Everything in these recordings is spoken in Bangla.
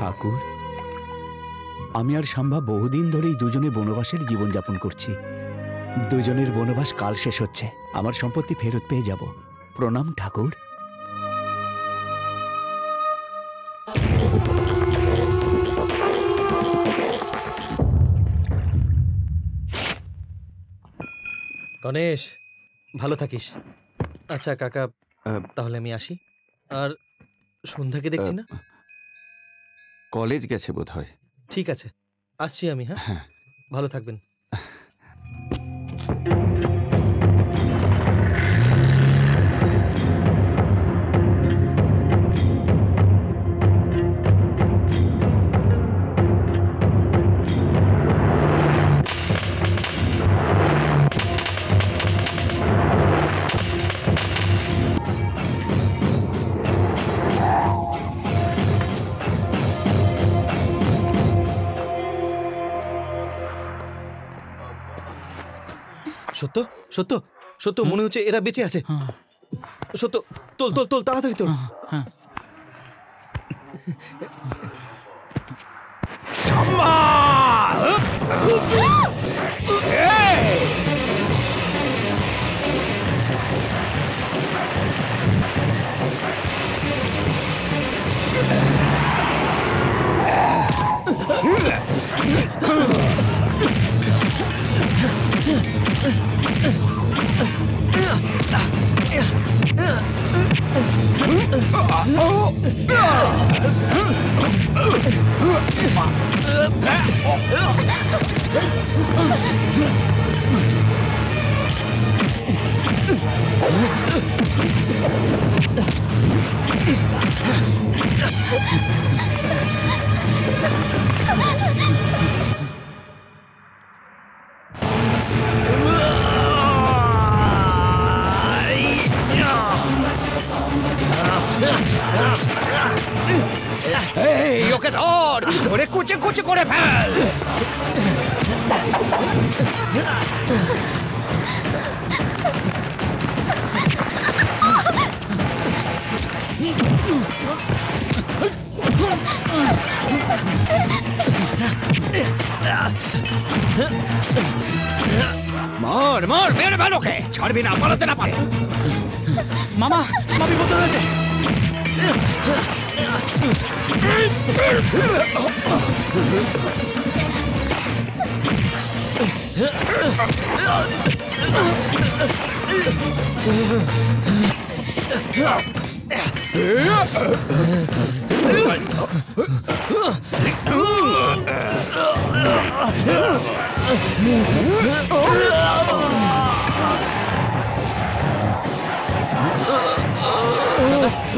ঠাকুর, আমি আর শাম্ভা বহুদিন ধরেই দুজনে বনবাসের জীবনযাপন করছি। দুজনের বনবাস কাল শেষ হচ্ছে, আমার সম্পত্তি ফেরত পেয়ে যাব। প্রণাম ঠাকুর। গণেশ, ভালো থাকিস। আচ্ছা কাকা, তাহলে আমি আসি। আর সন্ধ্যাকে দেখছি না। কলেজ গেছে বোধহয়। ঠিক আছে, আসছি আমি। হ্যাঁ, ভালো থাকবেন। সত্য সত্য সত্য, মনে হচ্ছে এরা বেঁচে আছে। সত্য, তোল তোল তোল, তাড়াতাড়ি তোল। ওকে ধর, ধরে কুচে কুচে করে ফেল। মার মার, মেরে ফেল ওকে, ছাড়বি না, পালাতে না পারে। মামা, মামা বিপদ হয়েছে।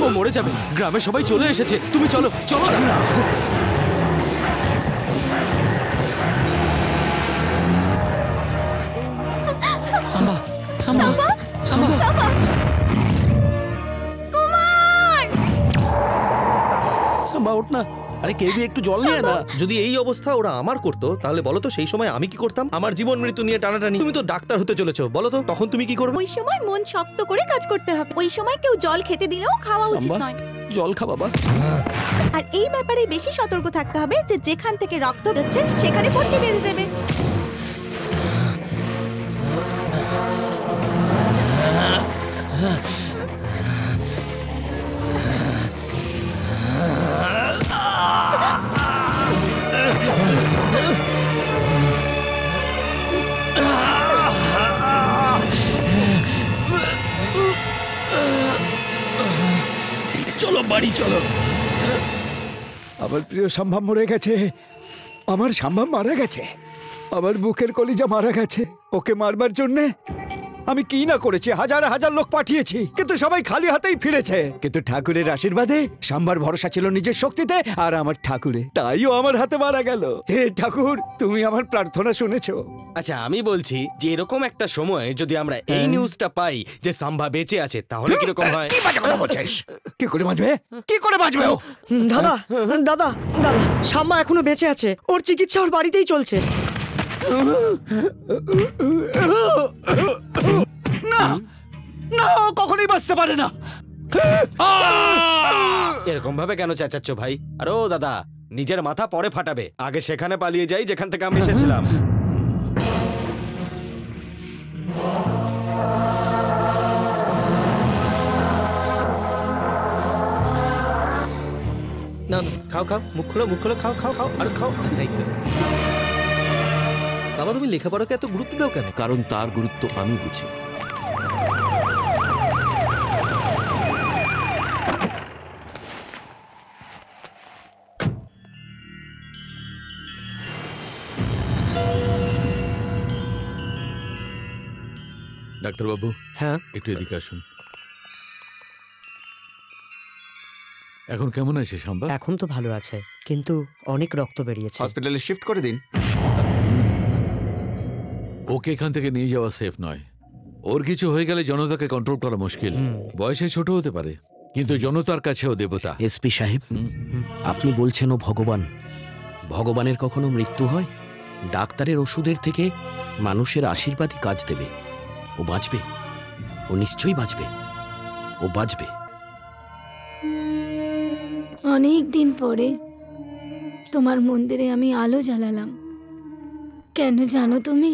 ও মরে যাবে, গ্রামের সবাই চলে এসেছে। তুমি চলো চলো না। সাম্বা সাম্বা সাম্বা সাম্বা, কুমার সাম্বা ওঠ না। আরে কেউ একটু জল নিয়ে না। যদি এই অবস্থা ওরা আমার করতো, তাহলে বলো তো সেই সময় আমি কি করতাম? আমার জীবন মৃত্যু নিয়ে টানাটানি। তুমি তো ডাক্তার হতে চলেছো, বলো তো তখন তুমি কি করবে? ওই সময় মন শক্ত করে কাজ করতে হবে। ওই সময় কেউ জল খেতে দিলেও খাওয়া উচিত নয়। জল খা বাবা। আর এই ব্যাপারে বেশি সতর্ক থাকতে হবে যে যেখান থেকে রক্ত বেরোচ্ছে সেখানে পট্টি বেঁধে দেবে। চলো বাড়ি চলো। আমার প্রিয় সম্ভব মরে গেছে, আমার সম্ভব মারা গেছে, আমার বুকের কলিজা মারা গেছে। ওকে মারবার জন্যে আমি কি না করেছি, হাজার হাজার লোক পাঠিয়েছি, কিন্তু সবাই খালি হাতেই ফিরেছে। কিন্তু ঠাকুরের আশীর্বাদে সাম্বার ভরসা ছিল নিজের শক্তিতে আর আমার ঠাকুরে, তাইও আমার হাতে মারা গেল। হে ঠাকুর, তুমি আমার প্রার্থনা শুনেছো। আচ্ছা আমি বলছি যে এরকম একটা সময় যদি আমরা এই নিউজটা পাই যে সাম্বা বেঁচে আছে, তাহলে কিরকম হয়? কি বাজে কথা বলছিস? কি করে বাঁচবে? কি করে বাঁচবে ও? দাদা দাদা দাদা, সাম্বা এখনো বেঁচে আছে, ওর চিকিৎসা ওর বাড়িতেই চলছে। না না, ও কখনোই বাঁচতে পারে না। এরকম ভাবে কেন চেঁচাচ্ছ ভাই? আরে ও দাদা, নিজের মাথা পরে ফাটাবে। আগে সেখানে পালিয়ে যাই যেখান থেকে আমি এসেছিলাম। না না, খাও খাও, মুখ খোলো, খাও খাও খাও আর খাও। এই তো। বাবা তুমি লেখাপড়াকে এত গুরুত্ব দাও কেন? কারণ তার গুরুত্ব আমি বুঝি। ডাক্তারবাবু, হ্যাঁ একটু এদিকে আসুন। এখন কেমন আছে শাম্বা? এখন তো ভালো আছে, কিন্তু অনেক রক্ত বেরিয়েছে। হসপিটালে শিফট করে দিন। ওকে এখান থেকে নিয়ে যাওয়া সেফ নয়। ওর কিছু হয়ে গেলে জনতাকে কন্ট্রোল করা মুশকিল। বয়সে ছোট হতে পারে, কিন্তু জনতার কাছেও দেবতা। এসপি সাহেব, আপনি বলছেন ও ভগবান। ভগবানের কখনো মৃত্যু হয়? ডাক্তারের ওষুধের থেকে মানুষের আশীর্বাদই কাজ দেবে। ও বাঁচবে, ও নিশ্চয়ই বাঁচবে, ও বাঁচবে। অনেক দিন পরে তোমার মন্দিরে আমি আলো জ্বালালাম। কেন জানো তুমি?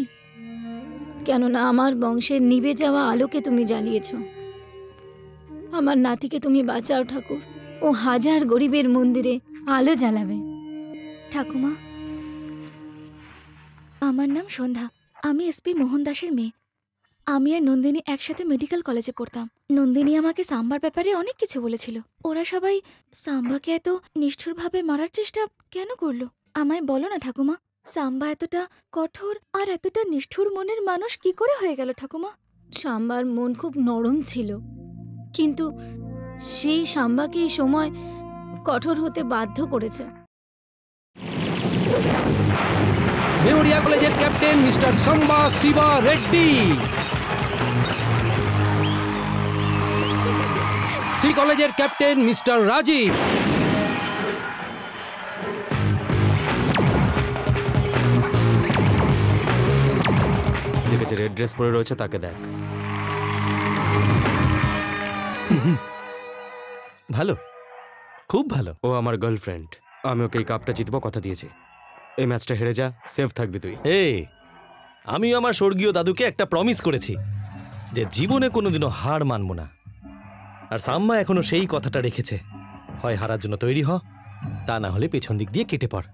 কেননা আমার বংশের নিভে যাওয়া আলোকে তুমি জ্বালিয়েছ। আমার নাতিকে তুমি বাঁচাও ঠাকুর। ও হাজার গরিবের মন্দিরে আলো জ্বালাবে। ঠাকুমা, আমার নাম সন্ধ্যা। আমি এসপি মোহন দাসের মেয়ে। আমি আর নন্দিনী একসাথে মেডিকেল কলেজে পড়তাম। নন্দিনী আমাকে সাম্বার ব্যাপারে অনেক কিছু বলেছিল। ওরা সবাই সাম্বাকে এত নিষ্ঠুরভাবে মারার চেষ্টা কেন করলো? আমায় বলো না ঠাকুমা, সাম্বা এতটা কঠোর আর এতটা নিষ্ঠুর মনের মানুষ কি করে হয়ে গেল ঠাকুমা? সাম্বার মন খুব নরম ছিল, কিন্তু সেই সাম্বাকে এই সময় কঠোর হতে বাধ্য করেছে। মেমোরিয়া কলেজের ক্যাপ্টেন মিস্টার সাম্বা শিবা রেড্ডি, সি কলেজের ক্যাপ্টেন মিস্টার রাজীব, দেখেছে রেড ড্রেস পরে রয়েছে, তাকে দেখ। ভালো, খুব ভালো। ও আমার গার্লফ্রেন্ড। আমি ওকে এই কাপটা জিতবো, কথা দিয়েছি। এই ম্যাচটা হেরে যা, সেফ থাকবি তুই। এই আমিও আমার স্বর্গীয় দাদুকে একটা প্রমিস করেছি যে জীবনে কোনোদিনও হার মানব না। আর সাম্মা এখনো সেই কথাটা রেখেছে। হয় হারার জন্য তৈরি হ, তা না হলে পেছন দিক দিয়ে কেটে পড়।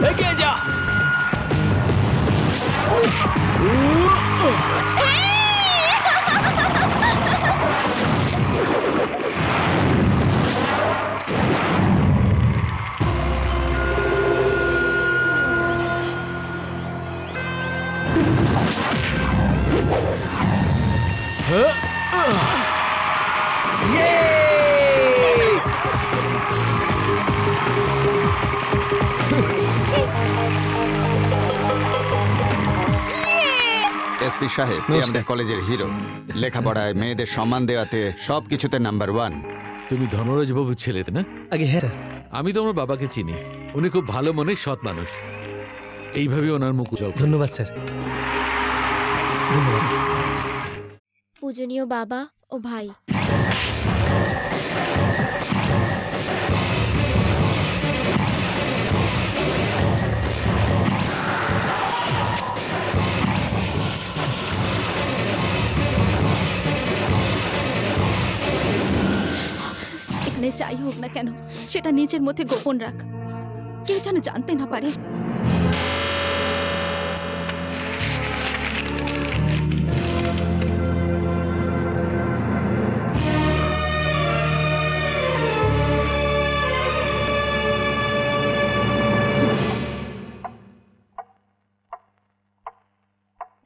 এগিয়ে যা। এসপি সাহেব, এই আমাদের কলেজের হিরো। লেখাপড়ায়, মেয়েদের সম্মান দেওয়াতে সবকিছুতে নাম্বার 1। তুমি ধনরাজ বাবুর ছেলে না? আগে হ্যাঁ স্যার। আমি তো আমার বাবাকে চিনি। উনি খুব ভালো মনের সৎ মানুষ। এইভাবে ওনার মুখ উজ্জ্বল। ধন্যবাদ স্যার, ধন্যবাদ। পূজনীয় বাবা ও ভাই, এখানে যাই হোক না কেন, সেটা নিজের মধ্যে গোপন রাখ, কেউ যেন জানতে না পারে।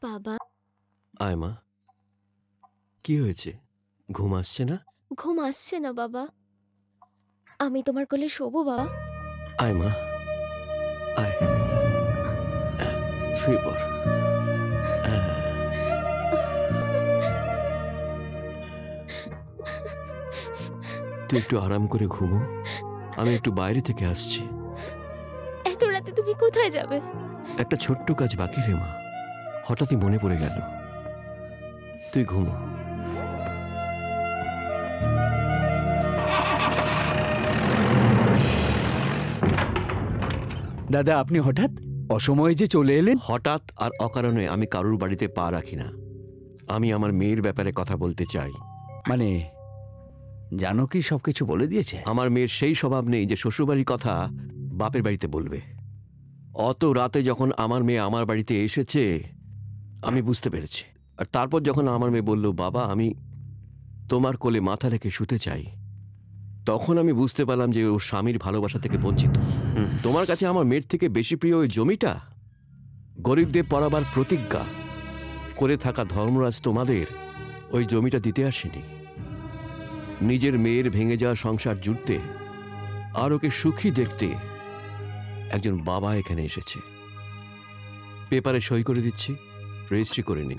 বাবা আয় মা, কি হয়েছে? ঘুম আসছে না? ঘুম আসছে না বাবা, আমি তোমার কোলে শোবো বাবা। আয় মা, আয়, শুয়ে পড়। তুই একটু আরাম করে ঘুমো, আমি একটু বাইরে থেকে আসছি। এত রাতে তুমি কোথায় যাবে? একটা ছোট্ট কাজ বাকি রে মা, হঠাৎই মনে পড়ে গেল। তুই ঘুমো। দাদা, আপনি হঠাৎ অসময়ে যে চলে এলেন? হঠাৎ আর অকারণে আমি কারুর বাড়িতে পা রাখি না। আমি আমার মেয়ের ব্যাপারে কথা বলতে চাই। মানে জানকী সবকিছু বলে দিয়েছে? আমার মেয়ের সেই স্বভাব নেই যে শ্বশুরবাড়ির কথা বাপের বাড়িতে বলবে। অত রাতে যখন আমার মেয়ে আমার বাড়িতে এসেছে আমি বুঝতে পেরেছি। আর তারপর যখন আমার মেয়ে বলল, বাবা আমি তোমার কোলে মাথা রেখে শুতে চাই, তখন আমি বুঝতে পারলাম যে ও স্বামীর ভালোবাসা থেকে বঞ্চিত। তোমার কাছে আমার মেয়ের থেকে বেশি প্রিয় ওই জমিটা, গরিবদের পড়াবার প্রতিজ্ঞা করে থাকা ধর্মরাজ তোমাদের ওই জমিটা দিতে আসেনি। নিজের মেয়ের ভেঙে যাওয়া সংসার জুড়তে আর ওকে সুখী দেখতে একজন বাবা এখানে এসেছে। পেপারে সই করে দিচ্ছি, রেজিস্ট্রি করে নিন।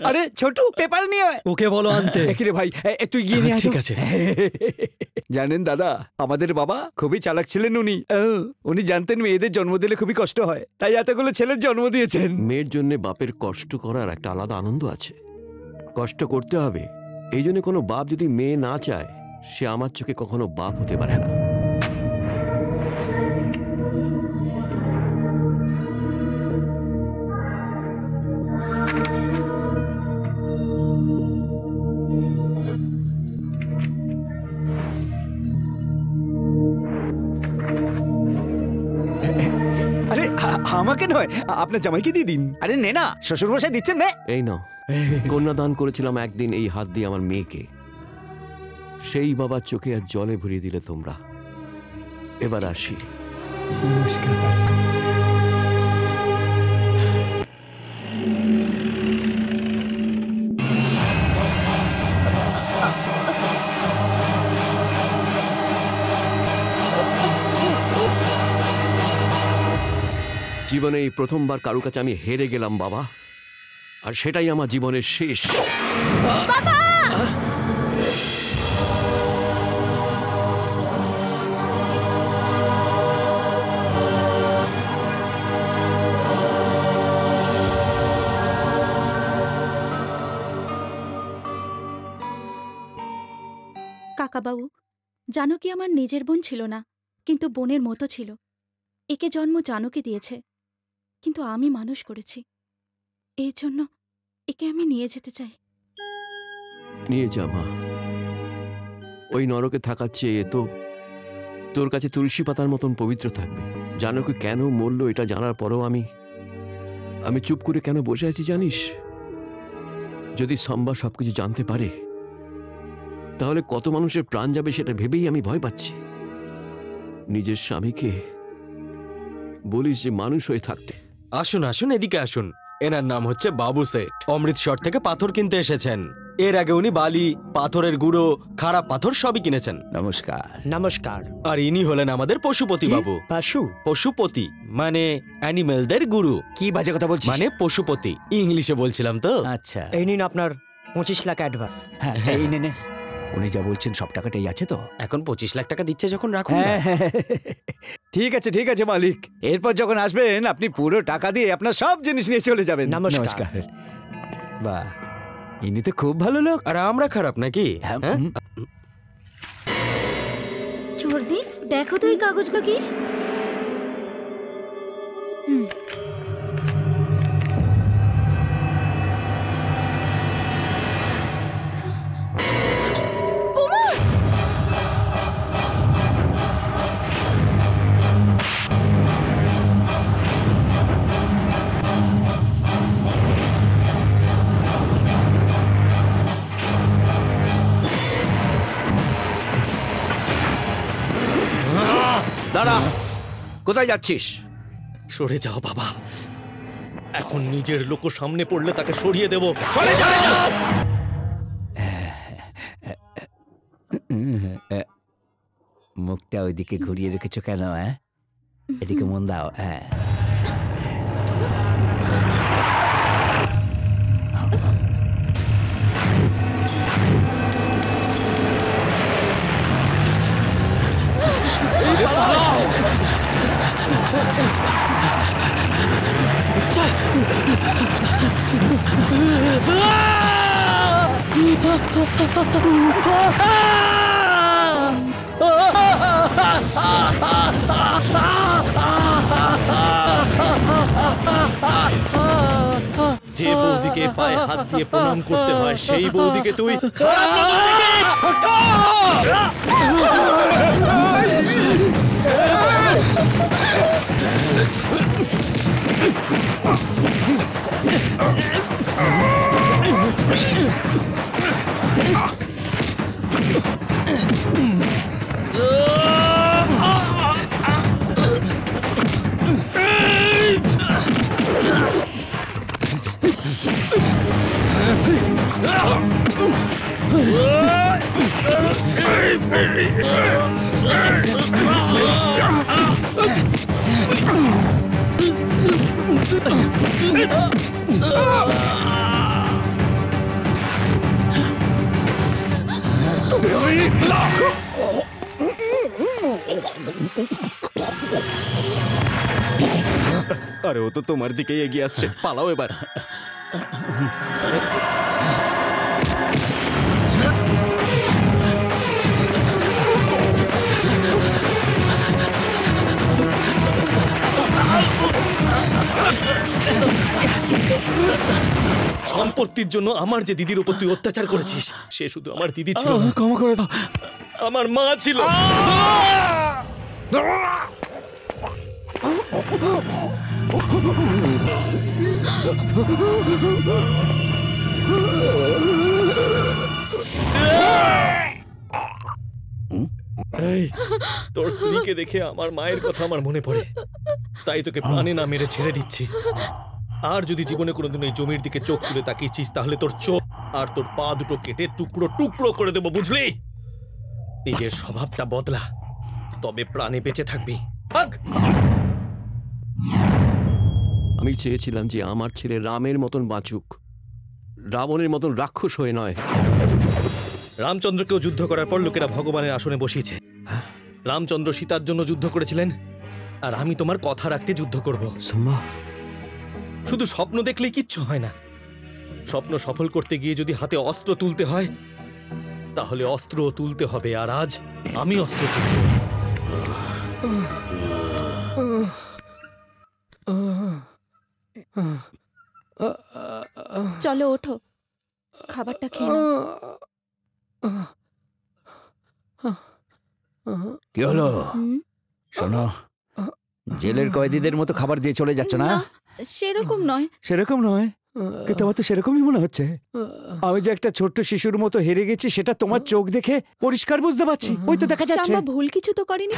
আরে ছোট, পেপার নিয়ে ওকে বলো আনতে। রে ভাই, তুই গিয়ে নিয়ে আয় তো। ঠিক আছে। জানেন দাদা, আমাদের বাবা খুবই চালাক ছিলেন। উনি জানতেন মেয়েদের জন্ম দিলে খুবই কষ্ট হয়, তাই এতগুলো ছেলের জন্ম দিয়েছেন। মেয়ের জন্য বাপের কষ্ট করার একটা আলাদা আনন্দ আছে। কষ্ট করতে হবে, এই জন্য কোনো বাপ যদি মেয়ে না চায় সে আমার চোখে কখনো বাপ হতে পারে না। আরে আমাকে নয়, আপনার জামাইকে দিয়ে দিন। আরে নে না, শ্বশুর মশাই দিচ্ছেন না। এই নাও, কন্যাদান করেছিলাম একদিন এই হাত দিয়ে আমার মেয়েকে, সেই বাবার চোখে আর জলে ভরিয়ে দিলে তোমরা। এবার আসি। নমস্কার। জীবনে এই প্রথমবার কারো কাছে আমি হেরে গেলাম বাবা, আর সেটাই আমার জীবনের শেষ। কাকাবাবু, জানকী আমার নিজের বোন ছিল না, কিন্তু বোনের মতো ছিল। একে জন্ম জানকী দিয়েছে, কিন্তু আমি মানুষ করেছি। এই জন্য একে আমি নিয়ে যেতে চাই। নিয়ে যা মা, ওই নরকে থাকার চেয়ে তো তোর কাছে তুলসী পাতার মতন পবিত্র থাকবে। জানো কি কেন মরল এটা জানার পরও আমি চুপ করে কেন বসে আছি জানিস? যদি সম্বা সবকিছু জানতে পারে তাহলে কত মানুষের প্রাণ যাবে সেটা ভেবেই আমি ভয় পাচ্ছি। নিজের স্বামীকে বলিস যে মানুষ হয়ে থাকতে। আসুন আসুন, এদিকে আসুন। এনার নাম হচ্ছে বাবু শেঠ, অমৃতসর থেকে পাথর কিনতে এসেছেন। এর আগে উনি বালি, পাথরের গুঁড়ো, খারাপ পাথর সবই কিনেছেন। নমস্কার। নমস্কার। আর ইনি হলেন আমাদের পশুপতি বাবু। পশুপতি মানে অ্যানিমেলদের গুরু। কি বাজে কথা বলছিস? মানে পশুপতি, ইংলিশে বলছিলাম তো। আচ্ছা, এই নিন আপনার 25 লাখ অ্যাডভান্স। হ্যাঁ এই নে। উনি যা বলছেন সব টাকাটাই আছে তো? এখন 25 লাখ টাকা দিচ্ছে যখন, রাখুন না। ঠিক আছে মালিক। এরপর যখন আসবেন আপনি পুরো টাকা দিয়ে আপনার সব জিনিস নিয়ে চলে যাবেন। নমস্কার। বাহ, ইনি তো খুব ভালো লোক। আর আমরা খারাপ নাকি? চোরদি, দেখো তো এই কাগজটা কি? দাঁড়া, কোথায় যাচ্ছিস? সরে যাও বাবা, এখন নিজের লোক সামনে পড়লে তাকে সরিয়ে দেব। চলে চলে যাও। মুখটা ওইদিকে ঘুরিয়ে রেখেছো কেন? এদিকে মন দাও। যে বৌদিকে পায়ে হাত দিয়ে প্রণাম করতে হয় সেই বৌদিকে তুই খারাপ নজরে দেখিস। আরে ও তো তোমার দিকেই এগিয়ে আসছে, পালাও এবার। সম্পত্তির জন্য আমার যে দিদির উপর তুই অত্যাচার করেছিস, সে শুধু আমার দিদি ছিল না, ক্ষমা করে দাও, আমার মা ছিল। এই, তোর স্ত্রীকে দেখে আমার মায়ের কথা আমার মনে পড়ে, তাই তোকে প্রাণে না মেরে ছেড়ে দিচ্ছি। আর যদি জীবনে কোনোদিন এই জমির দিকে চোখ তুলে তাকিয়েছিস তাহলে তোর চোখ আর তোর পা দুটো কেটে টুকরো টুকরো করে দেবো, বুঝলি? নিজের স্বভাবটা বদলা, তবে প্রাণে বেঁচে থাকবি। আমি চেয়েছিলাম যে আমার ছেলে রামের মতন বাঁচুক, রাবণের মতন রাক্ষস হয়ে নয়। রামচন্দ্রকেও যুদ্ধ করার পর লোকেরা ভগবানের আসনে বসিয়েছে। রামচন্দ্র সীতার জন্য যুদ্ধ করেছিলেন, আর আমি তোমার কথা রাখতে যুদ্ধ করব। শুধু স্বপ্ন দেখলেই কিচ্ছু হয় না, স্বপ্ন সফল করতে গিয়ে যদি হাতে অস্ত্র তুলতে হয় তাহলে অস্ত্রও তুলতে হবে, আর আজ আমি অস্ত্র তুলব। চলো ওঠো, খাবারটা খেয়ে নাও। কি হলো? শোনো, জেলের কয়েদিদের মতো খাবার দিয়ে চলে যাচ্ছ না? সেরকম নয়। সেরকম নয়, কিন্তু আমার তো সেরকমই মনে হচ্ছে। আমি যে একটা ছোট্ট শিশুর মতো হেরে গেছি সেটা তোমার চোখ দেখে পরিষ্কার বুঝতে পারছি। ওই তো দেখা যাচ্ছে। শাম্বা ভুল কিছু তো করেনি।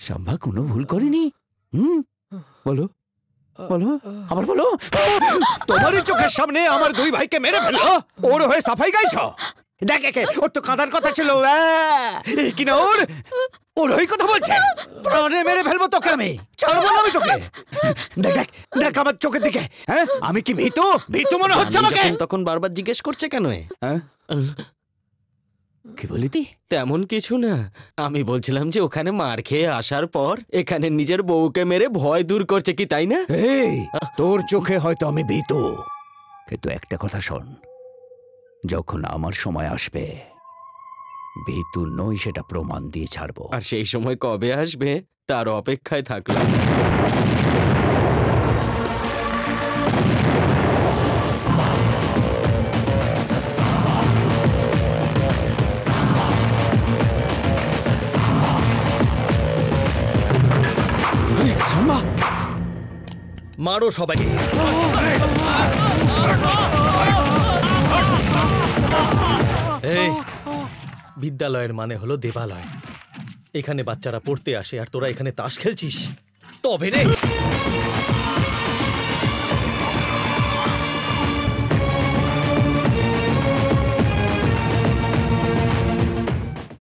শাম্বা কোনো ভুল করেনি। বলো বলো, আবার বলো। তোমারই চোখের সামনে আমার দুই ভাইকে মেরে ফেলো, ওর হয়ে সাফাই গাইছো। দেখে কে, ওর তো কাঁদার কথা ছিল, কিনা ওর ওই কথা বলছে। প্রাণে মেরে ফেলবো তোকে আমি, ছাড়বো না আমি তোকে। দেখ দেখ দেখ আমার চোখের দিকে। হ্যাঁ, আমি কি ভীতু ভীতু মনে হচ্ছে আমাকে? তখন বারবার জিজ্ঞেস করছে কেন? কি বলি তুই? তেমন কিছু না, আমি বলছিলাম যে ওখানে মার খেয়ে আসার পর এখানে নিজের বউকে মেরে ভয় দূর করছে কি, তাই না? এই, তোর চোখে হয়তো আমি ভীতু, কিন্তু একটা কথা শোন, যখন আমার সময় আসবে ভীতু নই সেটা প্রমাণ দিয়ে ছাড়বো। আর সেই সময় কবে আসবে তার অপেক্ষায় থাকলাম। মারো সবাইকে। এই, বিদ্যালয়ের মানে হলো দেবালয়। এখানে বাচ্চারা পড়তে আসে আর তোরা এখানে তাস খেলছিস, তবে রে।